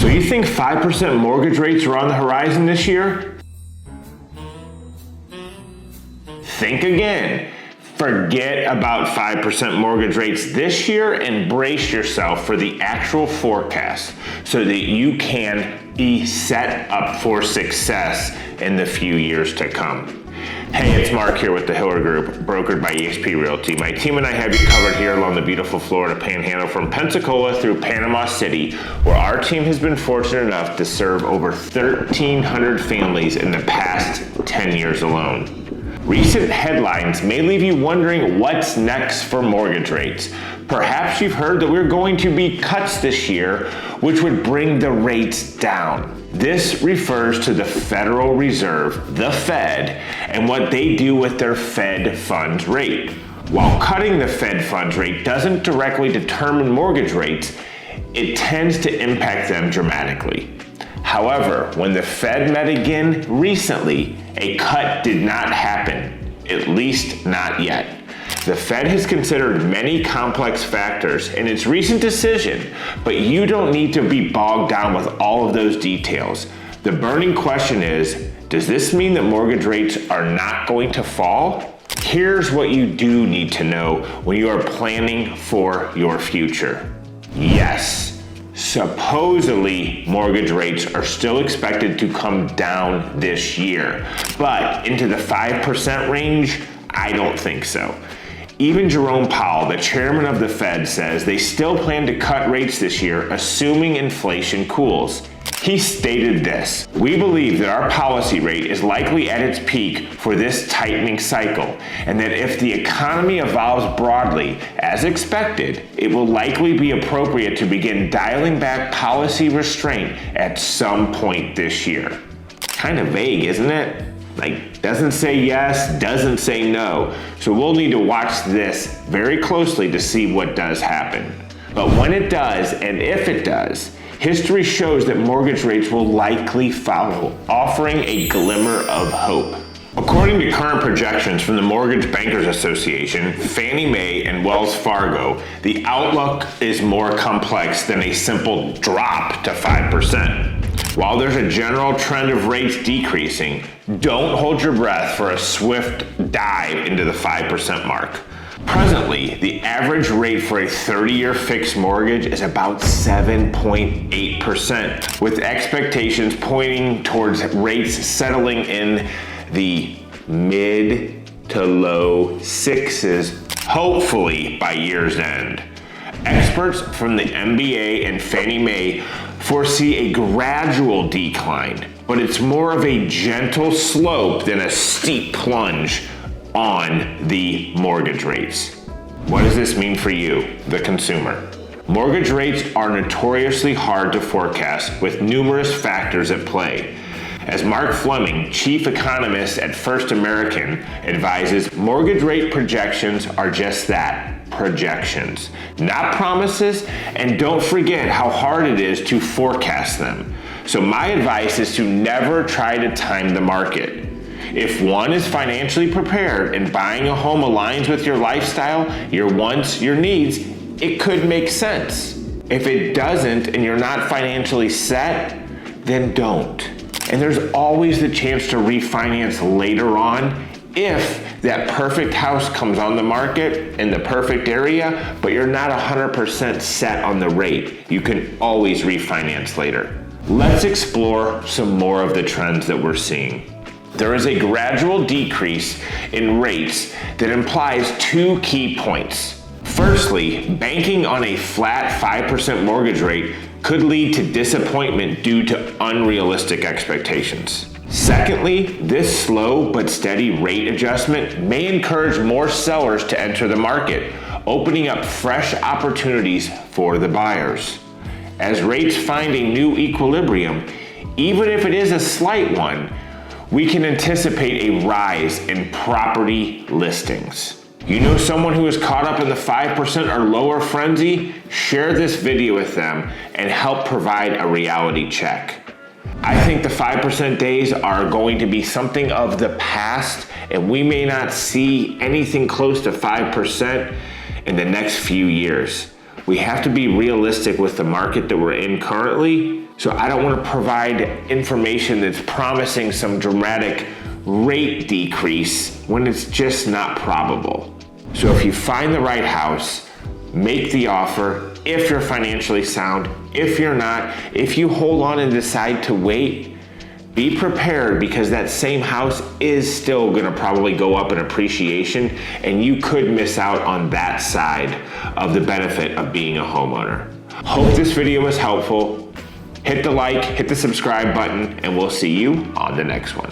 So you think 5% mortgage rates are on the horizon this year? Think again. Forget about 5% mortgage rates this year and brace yourself for the actual forecast so that you can be set up for success in the few years to come. Hey, it's Mark here with the Hiller Group, brokered by eXp Realty. My team and I have you covered here along the beautiful Florida Panhandle from Pensacola through Panama City, where our team has been fortunate enough to serve over 1,300 families in the past 10 years alone. Recent headlines may leave you wondering what's next for mortgage rates. Perhaps you've heard that we're going to be cuts this year, which would bring the rates down. This refers to the Federal Reserve, the Fed, and what they do with their Fed funds rate. While cutting the Fed funds rate doesn't directly determine mortgage rates, it tends to impact them dramatically. However, when the Fed met again recently, a cut did not happen, at least not yet. The Fed has considered many complex factors in its recent decision, but you don't need to be bogged down with all of those details. The burning question is, does this mean that mortgage rates are not going to fall? Here's what you do need to know when you are planning for your future. Yes. Supposedly, mortgage rates are still expected to come down this year, but into the 5% range, I don't think so. Even Jerome Powell, the chairman of the Fed, says they still plan to cut rates this year, assuming inflation cools. He stated this: "We believe that our policy rate is likely at its peak for this tightening cycle, and that if the economy evolves broadly, as expected, it will likely be appropriate to begin dialing back policy restraint at some point this year." Kind of vague, isn't it? Doesn't say yes, doesn't say no. So we'll need to watch this very closely to see what does happen. But when it does, and if it does, history shows that mortgage rates will likely follow, offering a glimmer of hope. According to current projections from the Mortgage Bankers Association, Fannie Mae, and Wells Fargo, the outlook is more complex than a simple drop to 5%. While there's a general trend of rates decreasing, don't hold your breath for a swift dive into the 5% mark. Presently, the average rate for a 30-year fixed mortgage is about 7.8%, with expectations pointing towards rates settling in the mid to low sixes, hopefully by year's end. Experts from the MBA and Fannie Mae foresee a gradual decline, but it's more of a gentle slope than a steep plunge on the mortgage rates. What does this mean for you, the consumer? Mortgage rates are notoriously hard to forecast with numerous factors at play. As Mark Fleming, chief economist at First American, advises, mortgage rate projections are just that, projections, not promises, and don't forget how hard it is to forecast them. So my advice is to never try to time the market. If one is financially prepared and buying a home aligns with your lifestyle, your wants, your needs, it could make sense. If it doesn't and you're not financially set, then don't. And there's always the chance to refinance later on if that perfect house comes on the market in the perfect area, but you're not 100% set on the rate. You can always refinance later. Let's explore some more of the trends that we're seeing. There is a gradual decrease in rates that implies two key points. Firstly, banking on a flat 5% mortgage rate could lead to disappointment due to unrealistic expectations. Secondly, this slow but steady rate adjustment may encourage more sellers to enter the market, opening up fresh opportunities for the buyers. As rates find a new equilibrium, even if it is a slight one, we can anticipate a rise in property listings. You know someone who is caught up in the 5% or lower frenzy? Share this video with them and help provide a reality check. I think the 5% days are going to be something of the past, and we may not see anything close to 5% in the next few years. We have to be realistic with the market that we're in currently, So I don't want to provide information that's promising some dramatic rate decrease when it's just not probable. So if you find the right house, make the offer. If you're financially sound, if you're not, if you hold on and decide to wait, be prepared, because that same house is still gonna probably go up in appreciation, and you could miss out on that side of the benefit of being a homeowner. Hope this video was helpful. Hit the like, hit the subscribe button, and we'll see you on the next one.